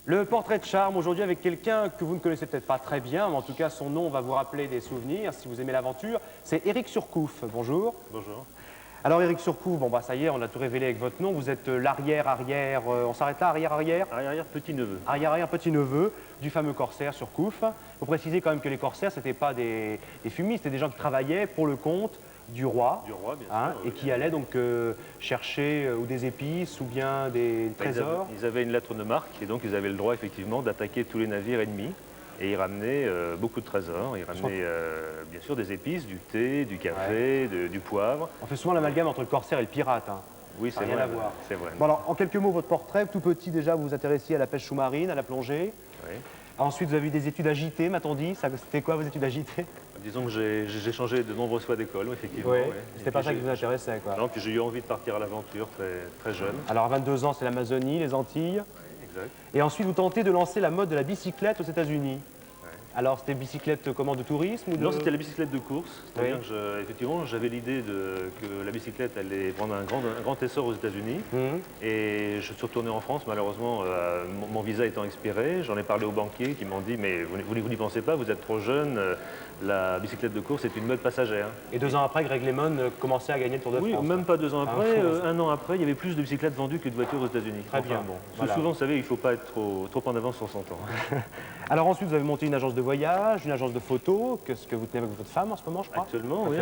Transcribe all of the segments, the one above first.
Le portrait de charme aujourd'hui avec quelqu'un que vous ne connaissez peut-être pas très bien, mais en tout cas son nom va vous rappeler des souvenirs si vous aimez l'aventure. C'est Éric Surcouf. Bonjour. Bonjour. Alors Éric Surcouf, bon bah ça y est, on a tout révélé avec votre nom. Vous êtes l'arrière-arrière, on s'arrête là, arrière-arrière Arrière petit-neveu. Arrière-arrière petit-neveu du fameux corsaire Surcouf. Il faut préciser quand même que les corsaires, c'était pas des fumistes, c'était des gens qui travaillaient pour le compte du roi, Du roi, bien sûr. et qui allaient donc chercher ou des épices ou bien des trésors. Ils avaient une lettre de marque et donc ils avaient le droit effectivement d'attaquer tous les navires ennemis. Et ils ramenaient beaucoup de trésors. Ils ramenaient bien sûr des épices, du thé, du café, du poivre. On fait souvent l'amalgame entre le corsaire et le pirate. Oui, c'est Rien vrai. à voir. C'est vrai. Bon alors, en quelques mots, votre portrait, tout petit déjà, vous vous intéressiez à la pêche sous-marine, à la plongée. Oui. Ensuite, vous avez eu des études agitées, m'a-t-on dit. C'était quoi vos études agitées? Disons que j'ai changé de nombreuses fois d'école, effectivement. Oui, ouais. c'était pas ça qui vous intéressait, quoi. Non, puis j'ai eu envie de partir à l'aventure très jeune. Alors, à 22 ans, c'est l'Amazonie, les Antilles. Exact. Et ensuite, vous tentez de lancer la mode de la bicyclette aux États-Unis. Ouais. Alors, c'était bicyclette comment, de tourisme ou de... Non, c'était la bicyclette de course. C'est-à-dire Oui. que effectivement, j'avais l'idée que la bicyclette allait prendre un grand essor aux États-Unis. Mhm. Et je suis retourné en France, malheureusement, mon visa étant expiré. J'en ai parlé aux banquiers qui m'ont dit « mais vous n'y pensez pas, vous êtes trop jeune, la bicyclette de course est une mode passagère ». Et 2 ans après, Greg Lemon commençait à gagner le Tour de Oui, France. même pas 2 ans après, France. un an après, il y avait plus de bicyclettes vendues que de voitures aux États-Unis. Très bien. Bon, Voilà. souvent, vous savez, il ne faut pas être trop en avance sur son temps. Alors ensuite, vous avez monté une agence de voyage, une agence de photos, ce que vous tenez avec votre femme en ce moment, je crois. Actuellement, oui.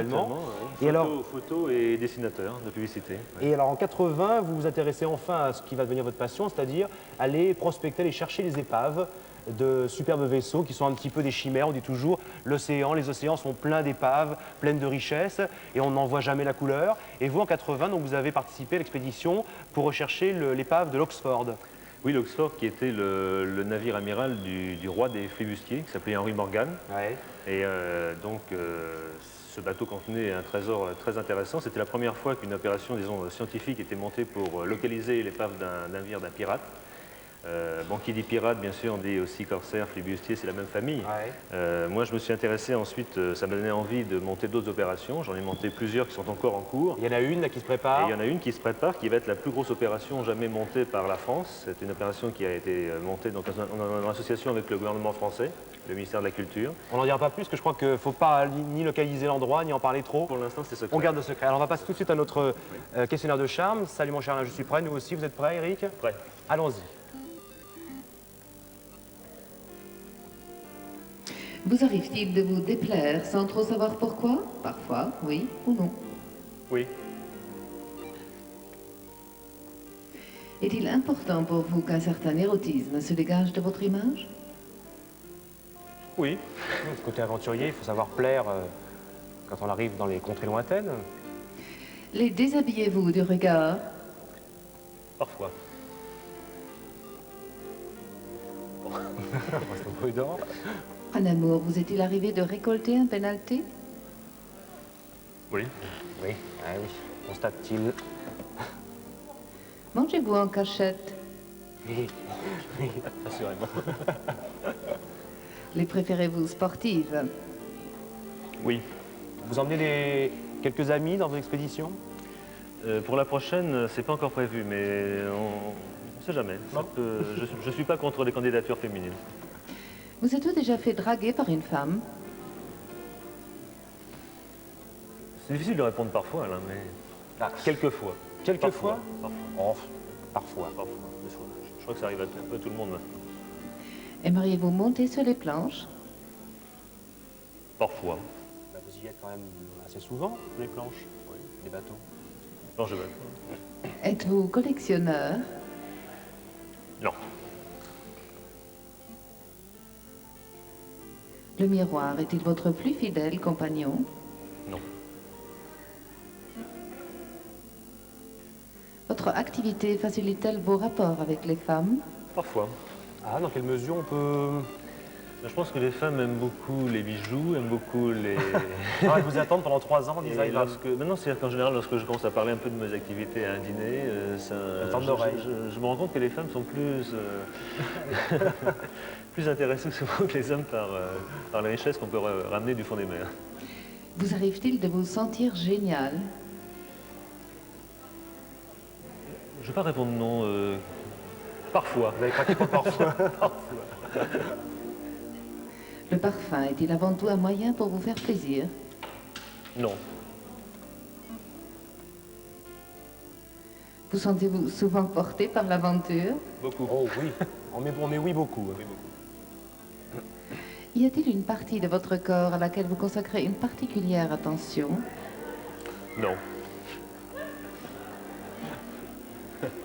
Et alors, Photo et dessinateur de publicité. Ouais. et alors en 80, vous vous intéressez enfin à ce qui va devenir votre passion, c'est-à-dire aller prospecter, aller chercher les épaves de superbes vaisseaux qui sont un petit peu des chimères. On dit toujours l'océan, les océans sont pleins d'épaves, pleines de richesses, et on n'en voit jamais la couleur. Et vous, en 80, donc, vous avez participé à l'expédition pour rechercher l'épave de l'Oxford. Oui, l'Oxford qui était le navire amiral du roi des flibustiers, qui s'appelait Henry Morgan. Ouais. Et ce bateau contenait un trésor très intéressant. C'était la première fois qu'une opération, disons, scientifique était montée pour localiser l'épave d'un navire d'un pirate. Bon, qui dit pirate, bien sûr, on dit aussi corsaire, flibustier, c'est la même famille. Ouais. Moi, je me suis intéressé ensuite, ça m'a donné envie de monter d'autres opérations. J'en ai monté plusieurs qui sont encore en cours. Il y en a une là, qui se Et prépare. il y en a une qui se prépare, qui va être la plus grosse opération jamais montée par la France. C'est une opération qui a été montée donc, en association avec le gouvernement français, le ministère de la Culture. On n'en dira pas plus, parce que je crois qu'il ne faut pas ni localiser l'endroit, ni en parler trop. Pour l'instant, c'est secret. On garde le secret. Alors on va passer tout de suite à notre questionnaire de charme. Salut mon cher Alain, je suis prêt. Nous aussi, vous êtes prêts, Eric? Prêt. Allons-y. Vous arrive-t-il de vous déplaire sans trop savoir pourquoi? Parfois, oui ou non. Oui. Est-il important pour vous qu'un certain érotisme se dégage de votre image? Oui. Ce côté aventurier, il faut savoir plaire quand on arrive dans les contrées lointaines. Les déshabillez-vous du regard? Parfois. Restons prudents. En amour, vous est-il arrivé de récolter un pénalty? Oui. Oui, ah oui, constate-t-il. Mangez-vous en cachette? Oui, oui. Assurément. Les préférez-vous sportives? Oui. Vous emmenez quelques amis dans vos expéditions? Pour la prochaine, c'est pas encore prévu, mais on ne sait jamais. Je ne suis pas contre les candidatures féminines. Vous êtes-vous déjà fait draguer par une femme? C'est difficile de répondre parfois, Alain, mais Ah, quelquefois. quelquefois? Parfois. Oh, parfois. Parfois. Je crois que ça arrive à un peu tout le monde maintenant. Aimeriez-vous monter sur les planches? Parfois. Bah, vous y êtes quand même assez souvent, sur les planches, les bateaux. Non, je vais. Êtes-vous collectionneur? Non. Le miroir est-il votre plus fidèle compagnon? Non. Votre activité facilite-t-elle vos rapports avec les femmes? Parfois. Ah, dans quelle mesure on peut... Je pense que les femmes aiment beaucoup les bijoux, aiment beaucoup les... Ah, vous y attendre pendant 3 ans, on disait, Et maintenant, c'est-à-dire qu'en général, lorsque je commence à parler un peu de mes activités à un dîner, je me rends compte que les femmes sont plus intéressées souvent que les hommes par les richesses qu'on peut ramener du fond des mers. Vous arrive-t-il de vous sentir génial? Je ne vais pas répondre non. Parfois. Vous avez pratiquement parfois. Le parfum est-il avant tout un moyen pour vous faire plaisir? Non. Vous sentez-vous souvent porté par l'aventure? Beaucoup. Oh oui, on met oui beaucoup. Y a-t-il une partie de votre corps à laquelle vous consacrez une particulière attention? Non.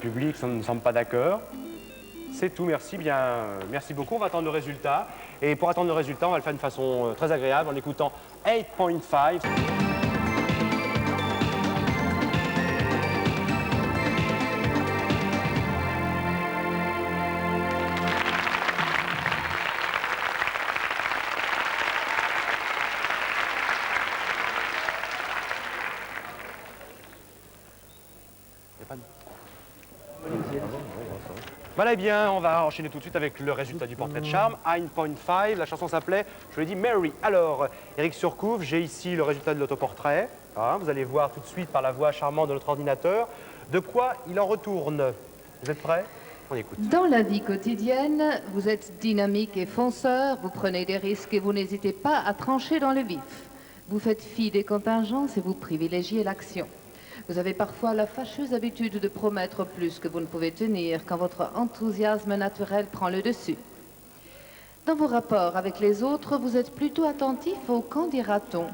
Public, ça ne me semble pas d'accord. C'est tout, merci bien. Merci beaucoup, on va attendre le résultat. Et pour attendre le résultat, on va le faire d'une façon très agréable en écoutant 8.5. Voilà, eh bien, on va enchaîner tout de suite avec le résultat du portrait de charme. 9.5, la chanson s'appelait, je l'ai dit, Mary. Alors, Éric Surcouf, j'ai ici le résultat de l'autoportrait. Hein, vous allez voir tout de suite par la voix charmante de notre ordinateur de quoi il en retourne. Vous êtes prêts? On écoute. Dans la vie quotidienne, vous êtes dynamique et fonceur, vous prenez des risques et vous n'hésitez pas à trancher dans le vif. Vous faites fi des contingences et vous privilégiez l'action. Vous avez parfois la fâcheuse habitude de promettre plus que vous ne pouvez tenir quand votre enthousiasme naturel prend le dessus. Dans vos rapports avec les autres, vous êtes plutôt attentif au qu'en dira-t-on.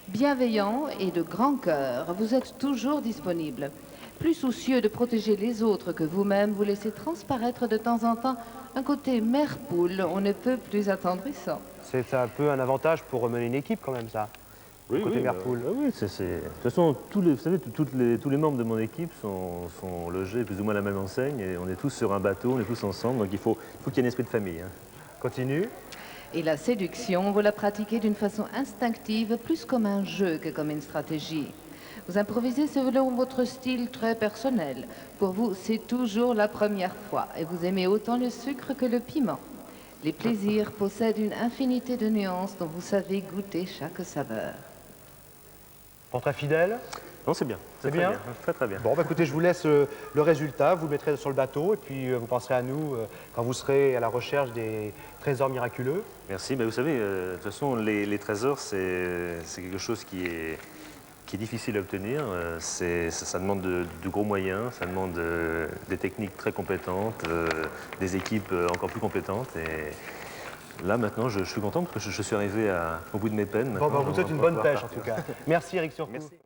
Bienveillant et de grand cœur, vous êtes toujours disponible. Plus soucieux de protéger les autres que vous-même, vous laissez transparaître de temps en temps un côté mère-poule, on ne peut plus attendrissant. C'est un peu un avantage pour mener une équipe quand même, ça. Oui, Côté oui, Mère-Poule. oui, de toute façon, vous savez, tous les membres de mon équipe sont logés plus ou moins à la même enseigne et on est tous sur un bateau, on est tous ensemble, donc il faut qu'il y ait un esprit de famille. Hein. Continue. Et la séduction, vous la pratiquez d'une façon instinctive, plus comme un jeu que comme une stratégie. Vous improvisez selon votre style très personnel. Pour vous, c'est toujours la première fois et vous aimez autant le sucre que le piment. Les plaisirs possèdent une infinité de nuances dont vous savez goûter chaque saveur. Portrait fidèle. Non, c'est bien. C'est très bien Très, très bien. Bon, bah, écoutez, je vous laisse le résultat, vous le mettrez sur le bateau et puis vous penserez à nous quand vous serez à la recherche des trésors miraculeux. Merci. Mais vous savez, de toute façon, les trésors, c'est quelque chose qui est difficile à obtenir. Ça demande de gros moyens, ça demande des techniques très compétentes, des équipes encore plus compétentes. Et là, maintenant, je suis content parce que je suis arrivé au bout de mes peines. Bon, bah, Maintenant, vous souhaite on une va bonne pouvoir pêche en partir. tout cas. Merci Eric Surcouf. Merci.